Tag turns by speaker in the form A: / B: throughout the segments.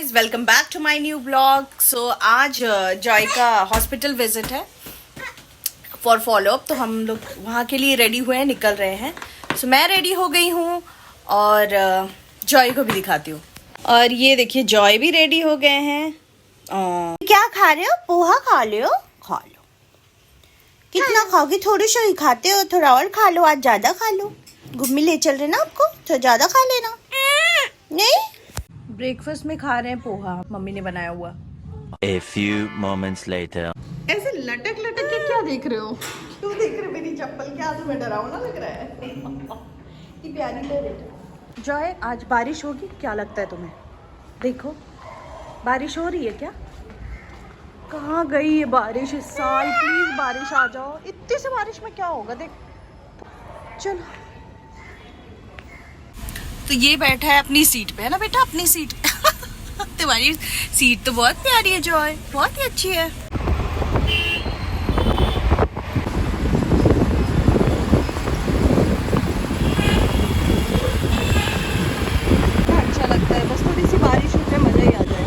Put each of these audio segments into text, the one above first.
A: Guys, welcome back to my new blog. So आज Joy का hospital visit है for follow-up, तो हम लोग वहाँ के लिए रेडी हुए हैं, निकल रहे हैं। सो मैं रेडी हो गई हूँ और जॉय को भी दिखाती हूँ। और ये देखिए जॉय भी रेडी हो गए हैं। क्या खा रहे हो? पोहा खा लो, खा लो। कितना खाओगी? थोड़ी सा ही खाते हो, थोड़ा और खा लो। आज ज्यादा खा लो, घूमने ले चल रहे ना आपको, तो ज्यादा खा लेना। नहीं, ब्रेकफास्ट में खा रहे हैं पोहा, मम्मी ने बनाया हुआ।
B: A few moments later.
A: ऐसे लटक लटक के क्या देख रहे हो? क्यों देख रहे हो मेरी चप्पल? क्या तुम्हें डरावना लग रहा है? कि प्यारी ले बेटा। जॉय, आज बारिश होगी क्या लगता है तुम्हें? देखो बारिश हो रही है क्या? कहाँ गई है बारिश इस साल? प्लीज बारिश आ जाओ। इतनी से बारिश में क्या होगा? देख, चलो। तो ये बैठा है अपनी सीट पे, है ना बेटा? अपनी सीट तुम्हारी सीट तो बहुत प्यारी है जॉय, बहुत ही अच्छी है। अच्छा लगता है, बस थोड़ी सी बारिश हो जाए, मजा ही आ जाए।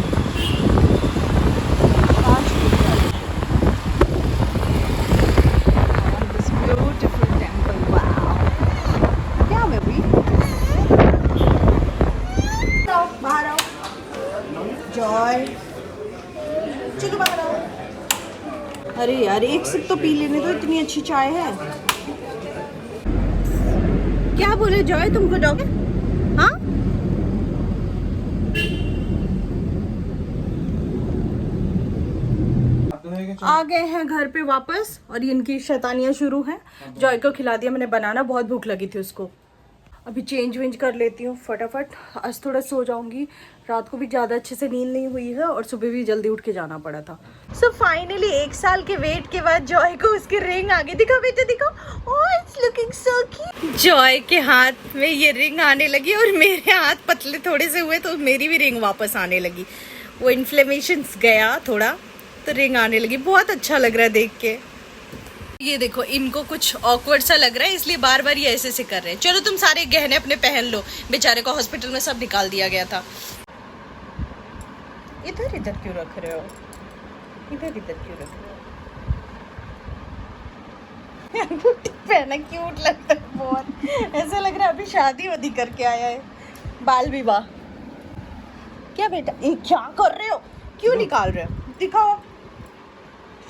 A: This beautiful temple, wow. क्या बेबी? बाहर आओ जॉय, चलो बाहर आओ। अरे यार, एक सिप तो पी लेने दो, इतनी अच्छी चाय है। क्या बोले जॉय, तुमको जाओगे? हाँ, आ गए हैं घर पे वापस और इनकी शैतानियां शुरू हैं। जॉय को खिला दिया मैंने बनाना, बहुत भूख लगी थी उसको। अभी चेंज वेंज कर लेती हूँ फटाफट, आज थोड़ा सो जाऊंगी। रात को भी ज़्यादा अच्छे से नींद नहीं हुई है और सुबह भी जल्दी उठ के जाना पड़ा था। सो फाइनली 1 साल के वेट के बाद जॉय को उसकी रिंग आ गई। दिखो बेटा, दिखो। Oh, it's looking so cute. Joy के हाथ में ये रिंग आने लगी और मेरे हाथ पतले थोड़े से हुए तो मेरी भी रिंग वापस आने लगी। वो इन्फ्लेमेशन गया थोड़ा तो रिंग आने लगी। बहुत अच्छा लग रहा है देख के। ये देखो, इनको कुछ ऑकवर्ड सा लग रहा है इसलिए बार बार ये ऐसे कर रहे हैं। चलो तुम सारे गहने अपने पहन लो, बेचारे को हॉस्पिटल में सब निकाल दिया गया था। इधर इधर क्यों रख रहे हो? इधर इधर क्यों रख रहे हो? पहना क्यूट लगता है बहुत। ऐसा लग रहा है अभी शादी वादी करके आया है, बाल विवाह। क्या बेटा, क्या कर रहे हो? क्यों निकाल रहे हो? दिखाओ,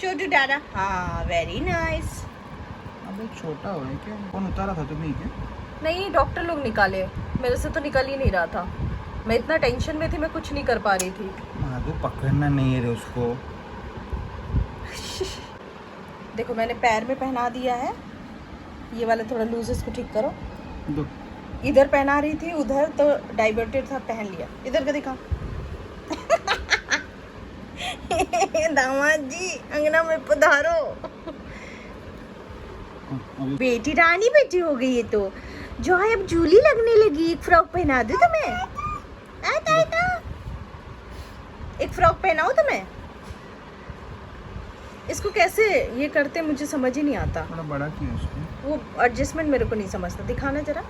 A: शो टू डैडा। हाँ, वेरी नाइस।
C: अबे छोटा हो है क्या? कौन उतारा था तुम्हें क्या?
A: नहीं, डॉक्टर लोग निकाले, मेरे से तो निकल ही नहीं रहा था। मैं इतना टेंशन में थी, मैं कुछ नहीं कर पा रही थी।
C: हाँ, तो पकड़ना नहीं है रे उसको।
A: देखो मैंने पैर में पहना दिया है, ये वाला थोड़ा लूज, इसको ठीक करो।
C: दो।
A: इधर पहना रही थी, उधर तो डाइवर्टेड था, पहन लिया। इधर का दिखाओ। दामाद जी, अंगना में पधारो। बेटी रानी बेटी हो गई है तो जो है, अब जूली लगने लगी। एक फ्रॉक पहना दूं तुम्हें? आता एक फ्रॉक पहनाऊं तुम्हें? इसको कैसे ये करते मुझे समझ ही नहीं आता।
C: थोड़ा बड़ा क्यों है उसको?
A: वो एडजस्टमेंट मेरे को नहीं समझता। दिखाना जरा।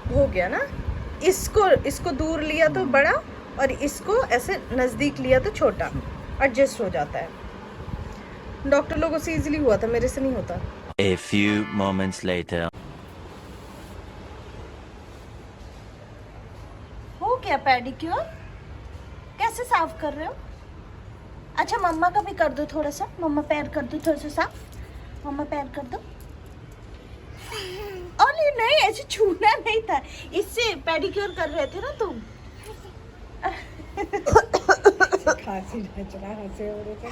A: हो गया ना? इसको दूर लिया तो बड़ा और इसको ऐसे नजदीक लिया तो छोटा, एडजस्ट हो जाता है। डॉक्टर लोगों से इजीली हुआ था, मेरे से नहीं होता।
B: A few moments later.
A: हो गया पेडिक्योर? कैसे साफ कर रहे हो? अच्छा, मम्मा का भी कर दो थोड़ा सा। मम्मा पैर कर दो थोड़ा सा साफ। मम्मा पैर कर दो। अरे नहीं, ऐसे छूना नहीं था, इससे पेडिक्योर कर रहे थे ना तुम। खांसी ना चला, हंसे हो रहे थे।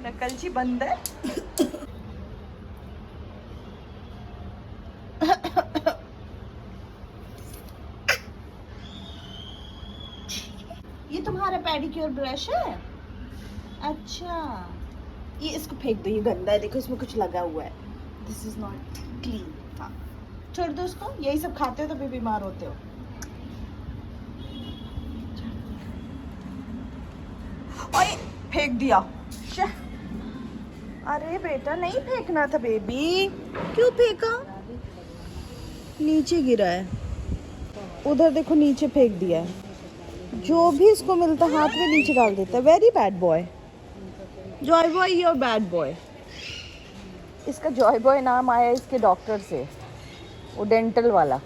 A: नकलची बंदर। ये तुम्हारा पेडिक्योर ब्रश है? अच्छा, ये इसको फेंक दो, ये गंदा है। देखो इसमें कुछ लगा हुआ है। This is not clean. हाँ, छोड़ दो उसको। यही सब खाते हो तो भी बीमार होते हो। ओए फेंक दिया। शे। अरे बेटा नहीं फेंकना था बेबी, क्यों फेंका? नीचे गिरा है, उधर देखो नीचे फेंक दिया है। जो भी इसको मिलता हाथ में नीचे डाल देता है। Very bad boy. Joy boy your bad boy. इसका जॉय बॉय नाम आया इसके डॉक्टर से, वो डेंटल वाला।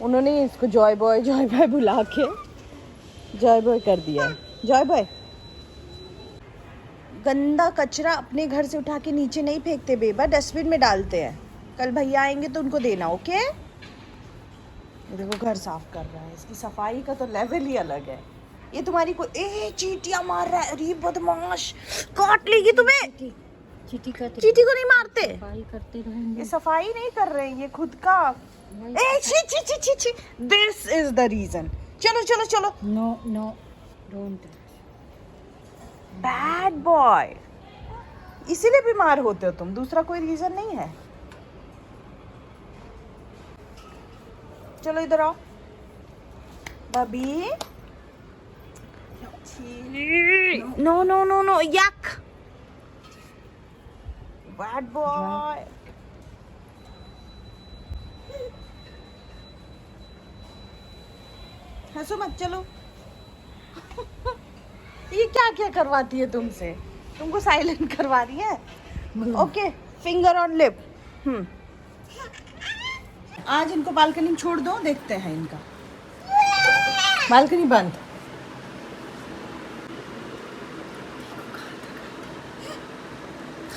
A: उन्होंने इसको जॉय बॉय बुला के जॉय बॉय कर दिया है। Joy boy. गंदा कचरा अपने घर से उठा के नीचे नहीं फेंकते बेबा, डस्टबिन में डालते हैं। कल भैया आएंगे तो उनको देना, ओके? ये देखो घर साफ कर रहा है, इसकी सफाई का तो लेवल ही अलग है। ये तुम्हारी को चींटियां मार रहा है। अरे बदमाश, काट लेगी तुम्हें।
D: चीटी
A: चींटी को नहीं मारते,
D: सफाई करते रहेंगे।
A: ये सफाई नहीं कर रहे हैं, ये खुद का। This is the reason. चलो चलो चलो।
D: No no don't.
A: Bad boy, इसीलिए बीमार होते हो तुम, दूसरा कोई रीजन नहीं है। चलो इधर आओ बबी। नो नो नो नो, यक। Bad boy. हंसो मत, चलो। ये क्या क्या करवाती है तुमसे? तुमको साइलेंट करवा रही है। Okay, finger on lip. आज इनको बालकनी में छोड़ दो, देखते हैं इनका। बालकनी बंद।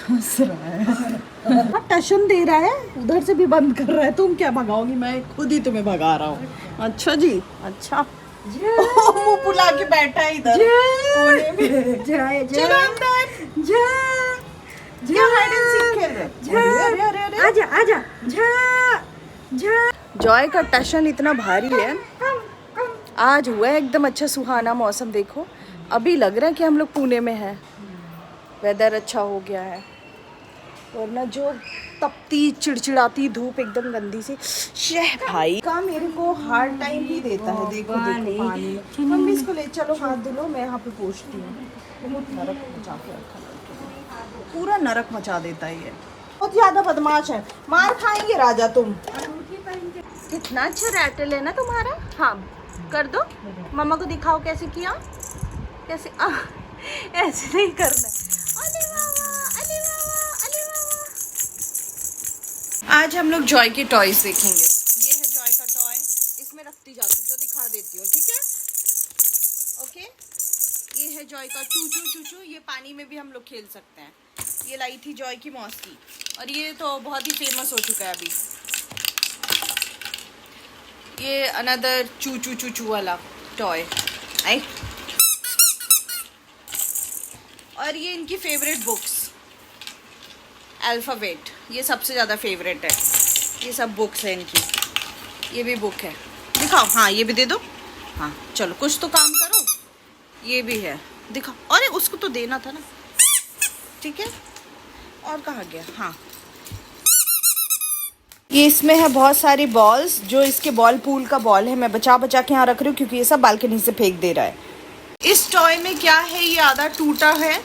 A: हंस रहा है। टशन दे रहा है, उधर से भी बंद कर रहा है। तुम क्या भगाओगी? मैं खुद ही तुम्हें भगा रहा हूँ। अच्छा जी, अच्छा। मुंह फुला के बैठा है इधर कोने में। चलो अंदर जा। हाइड एंड सीक खेल रहे। आजा आजा। जॉय का टशन इतना भारी है। आज हुआ है एकदम अच्छा सुहाना मौसम। देखो अभी लग रहा है कि हम लोग पुणे में हैं। वेदर अच्छा हो गया है, वरना जो तपती चिड़चिड़ाती धूप एकदम गंदी सी। शेह भाई का मेरे को हार्ड टाइम ही देता है। देखो देखो पानी। मम्मी इसको ले चलो, हाथ धुलो, मैं यहाँ पे पोंछती हूँ। बहुत नरक मचा के रखा है, पूरा नरक मचा देता है ये। बहुत ज्यादा बदमाश है, मार खाएंगे राजा तुम। कितना अच्छा रैटल है ना तुम्हारा। हाँ कर दो, मम्मा को दिखाओ कैसे किया। कैसे ऐसे नहीं करना। अरे मामा, अरे मामा, अरे मामा। आज हम लोग जॉय के टॉयज देखेंगे। ये है जॉय का टॉय, इसमें रखती जाती हूँ, जो दिखा देती हूँ, ठीक है? ओके। ये है जॉय का चूचू चूचू। ये पानी में भी हम लोग खेल सकते हैं। ये लाई थी जॉय की मौसी, और ये तो बहुत ही फेमस हो चुका है अभी। ये अनदर चूचू चूचू वाला टॉय। आई। और ये इनकी फेवरेट बुक्स, अल्फ़ाबेट, ये सबसे ज़्यादा फेवरेट है। ये सब बुक्स है इनकी। ये भी बुक है, दिखाओ। हाँ ये भी दे दो। हाँ चलो कुछ तो काम करो। ये भी है, दिखाओ। अरे उसको तो देना था ना, ठीक है? और कहाँ गया? हाँ ये इसमें है बहुत सारी बॉल्स। जो इसके बॉल पूल का बॉल है, मैं बचा बचा के यहाँ रख रही हूँ क्योंकि ये सब बालकनी से फेंक दे रहा है। इस टॉय में क्या है, ये आधा टूटा है,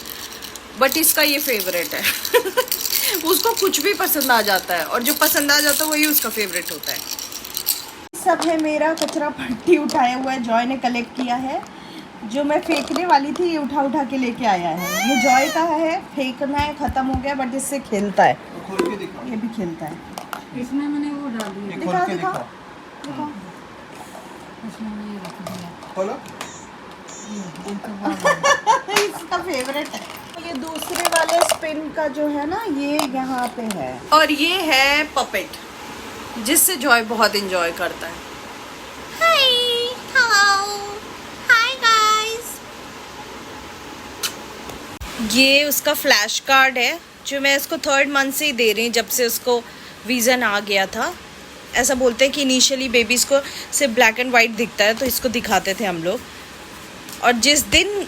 A: बट इसका ये फेवरेट है। उसको कुछ भी पसंद आ जाता है, और जो पसंद आ जाता है वही उसका फेवरेट होता है। सब है मेरा कचरा पट्टी उठाया हुआ है, जॉय ने कलेक्ट किया है। जो मैं फेंकने वाली थी ये उठा उठा के लेके आया है। ये जॉय का है, फेंकना है, खत्म हो गया, बट इससे खेलता है। ये भी खेलता है।
D: इसमें मैंने वो डाल दिया।
A: दिखा दिखा दिखा।
D: इसमें मैंने ये रख दिया।
C: खोलो।
A: इसका फेवरेट है। ये दूसरे वाले स्पिन का जो है ना, ये यहाँ पे है। और ये है पपेट, जिससे जॉय बहुत एंजॉय करता है। Hi hello hi guys. ये उसका फ्लैश कार्ड है, जो मैं इसको 3rd मंथ से ही दे रही हूँ, जब से उसको विज़न आ गया था। ऐसा बोलते हैं कि इनिशियली बेबीज़ को सिर्फ ब्लैक एंड वाइट दिखता है, तो इसको दिखाते थे हम लोग। और जिस दिन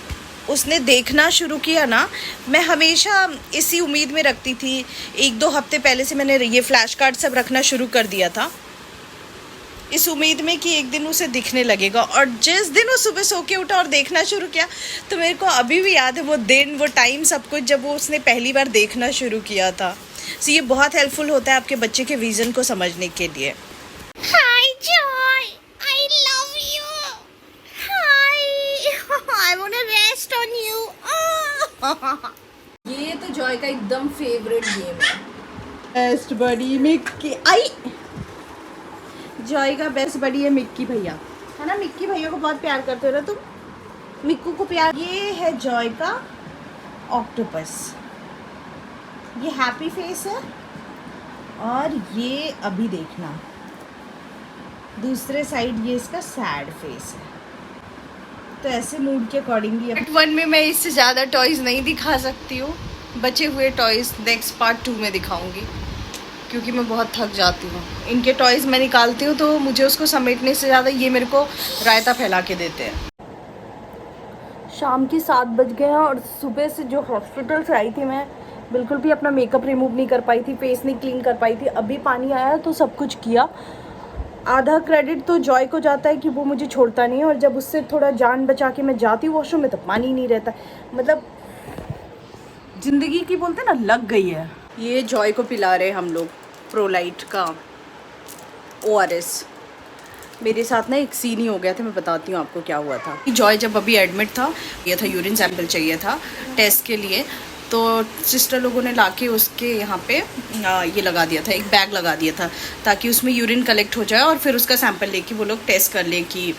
A: उसने देखना शुरू किया ना, मैं हमेशा इसी उम्मीद में रखती थी। 1-2 हफ्ते पहले से मैंने ये फ्लैश कार्ड सब रखना शुरू कर दिया था। इस उम्मीद में कि एक दिन उसे दिखने लगेगा। और जिस दिन वो सुबह सो के उठा और देखना शुरू किया, तो मेरे को अभी भी याद है वो दिन, वो टाइम, सब कुछ, जब वो उसने पहली बार देखना शुरू किया था। सो ये बहुत हेल्पफुल होता है आपके बच्चे के विजन को समझने के लिए। Hi Joy, I love you. Hi, I want to rest on you. ये तो जॉय का एकदम फेवरेट गेम है। बेस्ट बडी मिक्की, आई जॉय का बेस्ट बडी है मिक्की भैया, है ना। मिक्की भैया को बहुत प्यार करते हो ना तुम, मिक्कू को प्यार। ये है जॉय का ऑक्टोपस, ये हैप्पी फेस है। और ये अभी देखना दूसरे साइड, ये इसका सैड फेस है। तो ऐसे मूड के अकॉर्डिंगली पार्ट 1 में मैं इससे ज़्यादा टॉयज़ नहीं दिखा सकती हूँ। बचे हुए टॉयज़ नेक्स्ट पार्ट 2 में दिखाऊंगी, क्योंकि मैं बहुत थक जाती हूँ। इनके टॉयज़ मैं निकालती हूँ तो मुझे उसको समेटने से ज़्यादा ये मेरे को रायता फैला के देते हैं। शाम के 7 बज गए हैं और सुबह से जो हॉस्पिटल से आई थी मैं बिल्कुल भी अपना मेकअप रिमूव नहीं कर पाई थी, फेस नहीं क्लीन कर पाई थी। अभी पानी आया तो सब कुछ किया। आधा क्रेडिट तो जॉय को जाता है कि वो मुझे छोड़ता नहीं है, और जब उससे थोड़ा जान बचा के मैं जाती हूँ वॉशरूम में तो पानी नहीं रहता। मतलब ज़िंदगी की बोलते हैं ना, लग गई है। ये जॉय को पिला रहे हम लोग प्रोलाइट का ORS। मेरे साथ ना एक सीन ही हो गया था, मैं बताती हूँ आपको क्या हुआ था। जॉय जब अभी एडमिट था, ये था यूरिन सैंपल चाहिए था टेस्ट के लिए, तो सिस्टर लोगों ने लाके उसके यहाँ पे ये लगा दिया था, एक बैग लगा दिया था, ताकि उसमें यूरिन कलेक्ट हो जाए और फिर उसका सैंपल लेके वो लोग टेस्ट कर लें कि,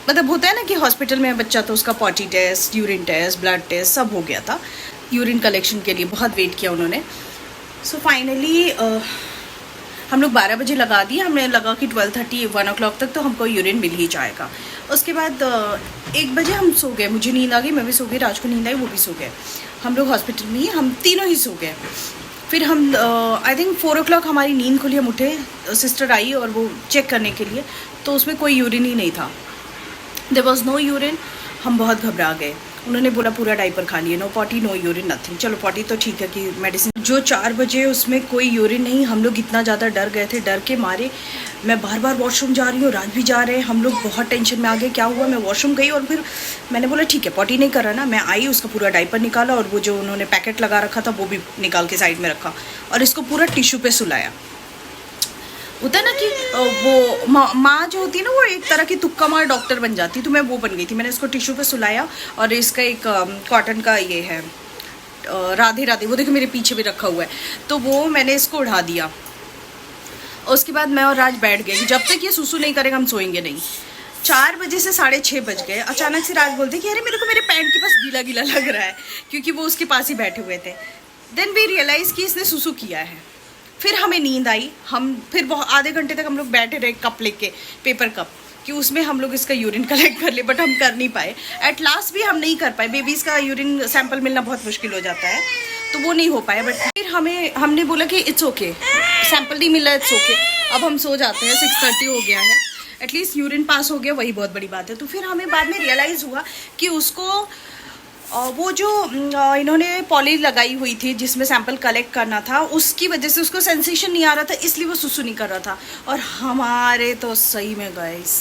A: मतलब होता है ना कि हॉस्पिटल में बच्चा तो उसका potty test, urine test, blood test सब हो गया था। यूरिन कलेक्शन के लिए बहुत वेट किया उन्होंने। सो फाइनली हम लोग 12 बजे लगा दिए। हमें लगा कि 12:30 1 o'clock तक तो हमको यूरिन मिल ही जाएगा। उसके बाद 1 बजे हम सो गए, मुझे नींद आ गई, मैं भी सो गई, राज को नींद आई, वो भी सो गए। हम लोग हॉस्पिटल में ही, हम तीनों ही सो गए। फिर हम आई थिंक 4 o'clock हमारी नींद खुली, हम उठे, सिस्टर आई और वो चेक करने के लिए, तो उसमें कोई यूरिन ही नहीं था। There was no urine. हम बहुत घबरा गए। उन्होंने बोला पूरा डाइपर खा लिए, no potty no urine nothing. चलो पॉटी तो ठीक है कि मेडिसिन। जो 4 बजे उसमें कोई यूरिन नहीं, हम लोग इतना ज़्यादा डर गए थे, डर के मारे मैं बार बार वॉशरूम जा रही हूँ, राज भी जा रहे हैं, हम लोग बहुत टेंशन में आ गए क्या हुआ। मैं वॉशरूम गई और फिर मैंने बोला ठीक है पॉटी नहीं कर रहा ना। मैं आई, उसका पूरा डाइपर निकाला और वो जो उन्होंने पैकेट लगा रखा था वो भी निकाल के साइड में रखा और इसको पूरा टिश्यू पे सुलाया। होता है ना कि वो माँ जो होती है ना, वो एक तरह की तुक्का मार डॉक्टर बन जाती, तो मैं वो बन गई थी। मैंने इसको टिश्यू पे सुलाया और इसका एक कॉटन का ये है राधे राधे, वो देखो मेरे पीछे भी रखा हुआ है, तो वो मैंने इसको उड़ा दिया। उसके बाद मैं और राज बैठ गए, जब तक ये सुसु नहीं करेगा हम सोएंगे नहीं। 4 बजे से 6:30 बज गए। अचानक से राज बोलते कि अरे मेरे को मेरे पैंट के पास गीला गीला लग रहा है, क्योंकि वो उसके पास ही बैठे हुए थे। देन वी रियलाइज कि इसने सुसु किया है। फिर हमें नींद आई। हम फिर बहुत आधे घंटे तक हम लोग बैठे रहे कप लेके, पेपर कप, कि उसमें हम लोग इसका यूरिन कलेक्ट कर ले, बट हम कर नहीं पाए। एट लास्ट भी हम नहीं कर पाए। बेबीज़ का यूरिन सैंपल मिलना बहुत मुश्किल हो जाता है, तो वो नहीं हो पाया। बट फिर हमने बोला कि इट्स ओके, सैंपल नहीं मिला, इट्स ओके, अब हम सो जाते हैं। 6:30 हो गया है, एटलीस्ट यूरिन पास हो गया, वही बहुत बड़ी बात है। तो फिर हमें बाद में रियलाइज़ हुआ कि उसको वो जो इन्होंने पॉली लगाई हुई थी जिसमें सैंपल कलेक्ट करना था, उसकी वजह से उसको सेंसेशन नहीं आ रहा था, इसलिए वो सुसु नहीं कर रहा था। और हमारे तो सही में गाइस,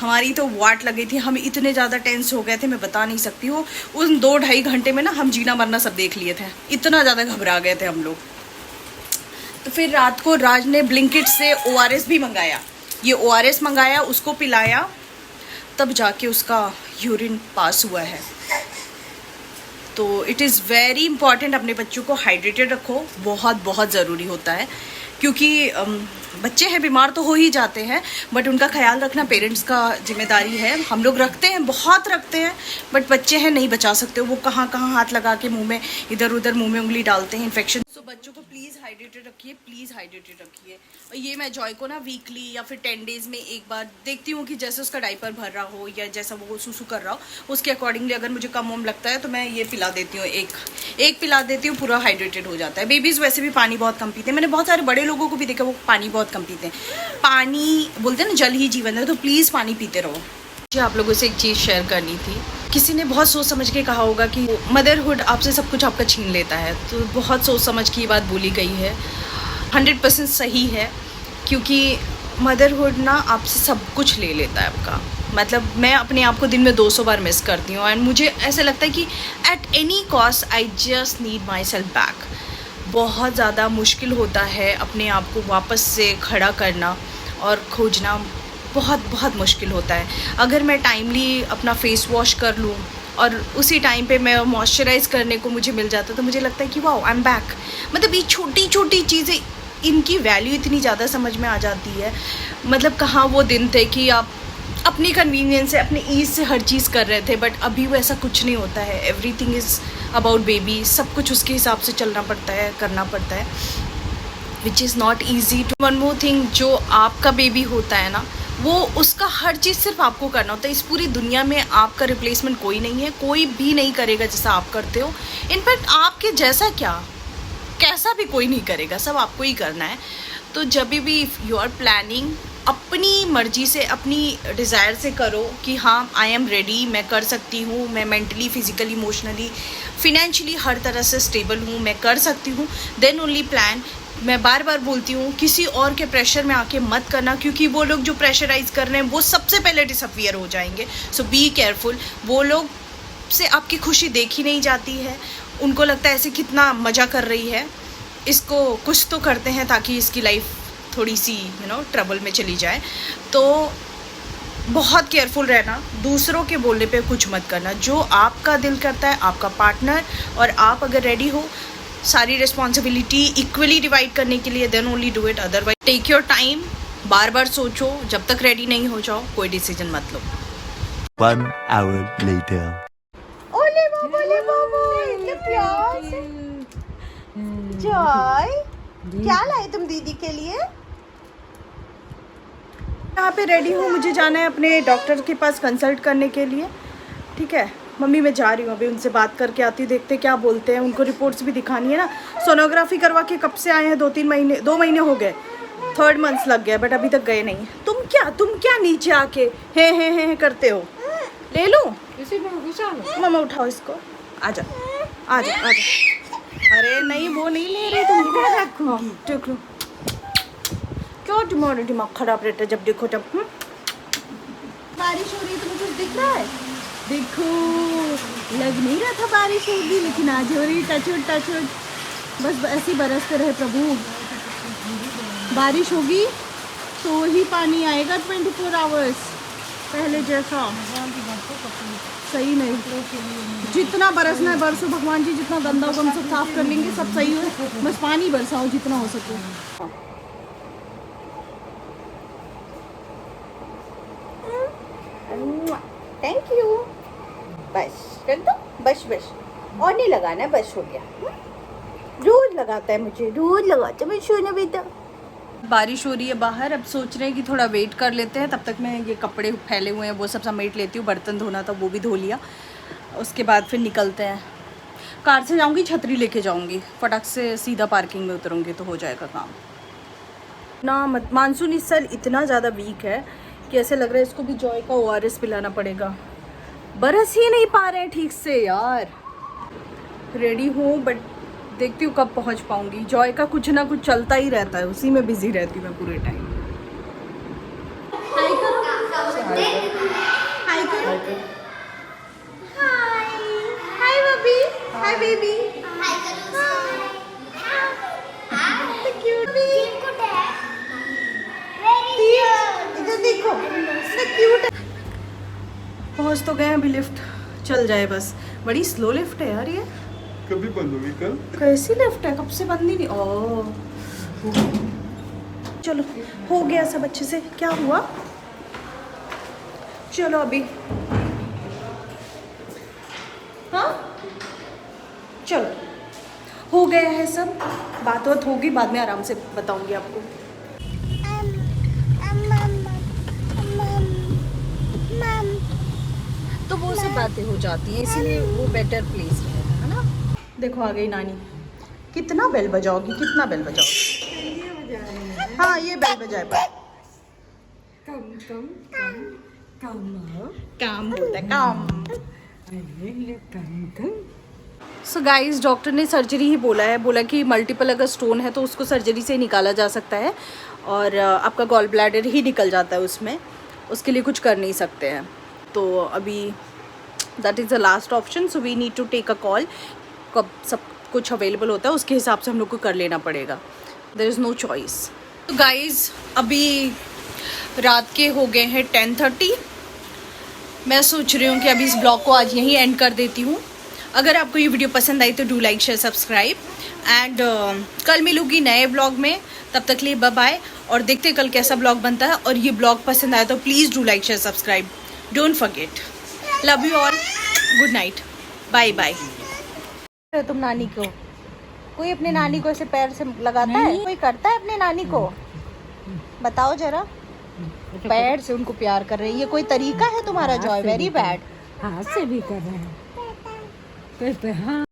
A: हमारी तो वाट लगी थी। हम इतने ज़्यादा टेंस हो गए थे, मैं बता नहीं सकती हूँ। उन 2-2.5 घंटे में ना हम जीना मरना सब देख लिए थे, इतना ज़्यादा घबरा गए थे हम लोग। तो फिर रात को राज ने ब्लिंकिट से ORS भी मंगाया। ये ORS मंगाया, उसको पिलाया, तब जाके उसका यूरिन पास हुआ है। तो इट इज़ वेरी इंपॉर्टेंट, अपने बच्चों को हाइड्रेटेड रखो, बहुत बहुत ज़रूरी होता है। क्योंकि बच्चे हैं, बीमार तो हो ही जाते हैं, बट उनका ख्याल रखना पेरेंट्स का जिम्मेदारी है। हम लोग रखते हैं, बहुत रखते हैं, बट बच्चे हैं नहीं बचा सकते। वो कहाँ कहाँ हाथ लगा के मुंह में, इधर उधर मुंह में उंगली डालते हैं, इन्फेक्शन। तो बच्चों को प्लीज़ हाइड्रेटेड रखिए, प्लीज़ हाइड्रेटेड रखिए। और ये मैं जॉय को ना वीकली या फिर 10 डेज़ में एक बार देखती हूँ कि जैसे उसका डाइपर भर रहा हो या जैसा वो सुसु कर रहा हो, उसके अकॉर्डिंगली अगर मुझे कम वम लगता है तो मैं ये पिला देती हूँ, एक पिला देती हूँ, पूरा हाइड्रेटेड हो जाता है। बेबीज़ वैसे भी पानी बहुत कम पीते हैं, मैंने बहुत सारे बड़े लोगों को भी देखा वो पानी बहुत कम पीते हैं। पानी बोलते हैं ना, जल ही जीवन है, तो प्लीज़ पानी पीते रहो। मुझे आप लोगों से एक चीज़ शेयर करनी थी। किसी ने बहुत सोच समझ के कहा होगा कि मदरहुड आपसे सब कुछ आपका छीन लेता है, तो बहुत सोच समझ के ये बात बोली गई है। 100% सही है, क्योंकि मदरहुड ना आपसे सब कुछ ले लेता है आपका। मतलब मैं अपने आप को दिन में 200 बार मिस करती हूँ एंड मुझे ऐसा लगता है कि at any cost I just need my self back. बहुत ज़्यादा मुश्किल होता है अपने आप को वापस से खड़ा करना और खोजना, बहुत बहुत मुश्किल होता है। अगर मैं टाइमली अपना फेस वॉश कर लूँ और उसी टाइम पे मैं मॉइस्चराइज़ करने को मुझे मिल जाता तो मुझे लगता है कि वाओ आई एम बैक। मतलब ये छोटी छोटी चीज़ें, इनकी वैल्यू इतनी ज़्यादा समझ में आ जाती है। मतलब कहाँ वो दिन थे कि आप अपनी कन्वीनियंस से, अपने ईज़ से हर चीज़ कर रहे थे, बट अभी वो ऐसा कुछ नहीं होता है। एवरीथिंग इज़ अबाउट बेबी, सब कुछ उसके हिसाब से चलना पड़ता है, करना पड़ता है, which is not easy. One more thing, जो आपका बेबी होता है ना, वो उसका हर चीज़ सिर्फ आपको करना होता है। इस पूरी दुनिया में आपका रिप्लेसमेंट कोई नहीं है, कोई भी नहीं करेगा जैसा आप करते हो। इनफैक्ट आपके जैसा क्या, कैसा भी कोई नहीं करेगा, सब आपको ही करना है। तो जब भी यू आर प्लानिंग, अपनी मर्जी से, अपनी डिज़ायर से करो कि हाँ आई एम रेडी, मैं कर सकती हूँ, मैं मेंटली, फिजिकली, इमोशनली, फिनेंशियली हर तरह से स्टेबल हूँ, मैं कर सकती हूँ, देन ओनली प्लान। मैं बार बार बोलती हूँ, किसी और के प्रेशर में आके मत करना, क्योंकि वो लोग जो प्रेशराइज कर रहे हैं वो सबसे पहले डिसअपियर हो जाएंगे। सो बी केयरफुल। वो लोग से आपकी खुशी देखी नहीं जाती है, उनको लगता है ऐसे कितना मज़ा कर रही है, इसको कुछ तो करते हैं ताकि इसकी लाइफ थोड़ी सी ट्रबल में चली जाए। तो बहुत केयरफुल रहना, दूसरों के बोलने पे कुछ मत करना। जो आपका दिल करता है, आपका पार्टनर और आप अगर रेडी हो सारी रिस्पॉन्सिबिलिटी इक्वली डिवाइड करने के लिए, then only do it. Otherwise take your time, बार बार सोचो, जब तक रेडी नहीं हो जाओ कोई डिसीजन मत लो।
B: 1 hour later.
A: ओले बाबा इतने प्यार से। जॉय, क्या लाए तुम दीदी के लिए? यहाँ पे रेडी हूँ, मुझे जाना है अपने डॉक्टर के पास कंसल्ट करने के लिए। ठीक है मम्मी, मैं जा रही हूँ अभी, उनसे बात करके आती हूँ, देखते क्या बोलते हैं। उनको रिपोर्ट्स भी दिखानी है ना। सोनोग्राफी करवा के कब से आए हैं, 2 महीने हो गए, 3rd मंथ लग गया, बट अभी तक गए नहीं। तुम क्या नीचे आके हे करते हो? ले लूँ? मम्मा उठाओ इसको, आजा। अरे नहीं, वो नहीं ले रही, तुम देख लो। क्यों तुम्हारा दिमाग खराब रहता है जब देखो तब? बारिश हो रही है, तुम्हें कुछ दिख रहा है? देखो, लग नहीं रहा था बारिश होगी, लेकिन आज हो रही। टच। बस ऐसे ही बरसते रहे प्रभु। बारिश होगी तो ही पानी आएगा 24 आवर्स पहले जैसा। सही नहीं, जितना बरसना है बरसो भगवान जी, जितना गंदा होगा हम सब साफ कर लेंगे, सब सही हो। बस पानी बरसाओ जितना हो सके। Thank you. बस कर दो, बस और नहीं लगाना, बस हो गया। रोज लगाता है मुझे, मैं सोना बेटा। बारिश हो रही है बाहर, अब सोच रहे हैं कि थोड़ा वेट कर लेते हैं। तब तक मैं ये कपड़े फैले हुए हैं वो सब समेट लेती हूँ। बर्तन धोना था वो भी धो लिया, उसके बाद फिर निकलते हैं। कार से जाऊँगी, छतरी लेके जाऊँगी, फटाक से सीधा पार्किंग में उतरूँगी तो हो जाएगा काम ना। मानसून इस साल इतना ज़्यादा वीक है कि ऐसे लग रहा है इसको भी जॉय का ORS पिलाना पड़ेगा। बरस ही नहीं पा रहे हैं ठीक से यार। रेडी हूँ बट देखती हूँ कब पहुँच पाऊँगी। जॉय का कुछ ना कुछ चलता ही रहता है, उसी में बिजी रहती हूँ मैं पूरे टाइम। हाय करो, हाय बबी, हाय बेबी, इधर देखो, क्यूट। पहुँच तो गए, अभी लिफ्ट चल जाए बस। बड़ी स्लो लिफ्ट है यार ये,
C: कभी बंद होगी कल?
A: कैसी लिफ्ट है, कब से बंद ही नहीं। ओह चलो हो गया सब अच्छे से। क्या हुआ? चलो अभी, हाँ चलो हो गया है सब। बात होगी बाद में, आराम से बताऊंगी आपको। तो वो सब बातें हो जाती हैं, इसीलिए वो बेटर प्लेस है ना। देखो आ गई नानी। कितना बेल बजाओगी, कितना बेल बजाओगी? हाँ ये बेल बजाए पर काम बोलता है, काम। सो गाइस, डॉक्टर ने सर्जरी ही बोला है। बोला कि मल्टीपल अगर स्टोन है तो उसको सर्जरी से निकाला जा सकता है। और आपका गॉल ब्लैडर ही निकल जाता है उसमें, उसके लिए कुछ कर नहीं सकते हैं। तो अभी that is the last option, so we need to take a call. कब सब कुछ अवेलेबल होता है उसके हिसाब से हम लोग को कर लेना पड़ेगा, देयर इज़ नो चॉइस। तो गाइज़ अभी रात के हो गए हैं 10:30। मैं सोच रही हूँ कि अभी इस ब्लॉग को आज यहीं एंड कर देती हूँ। अगर आपको ये वीडियो पसंद आई तो do like share subscribe and कल मिलूंगी नए ब्लॉग में। तब तक लिए बाय बाय, और देखते कैसा ब्लॉग बनता है। और ये ब्लॉग पसंद आया तो please do like share subscribe, don't forget. Love you all, good night, bye bye. तुम नानी को, कोई अपने नानी को ऐसे पैर से लगाता है? कोई करता है अपने नानी को? बताओ जरा, पैर से उनको प्यार कर रही है, ये कोई तरीका है तुम्हारा? Joy very bad.
D: हाथ से भी कर रहे हैं। हाँ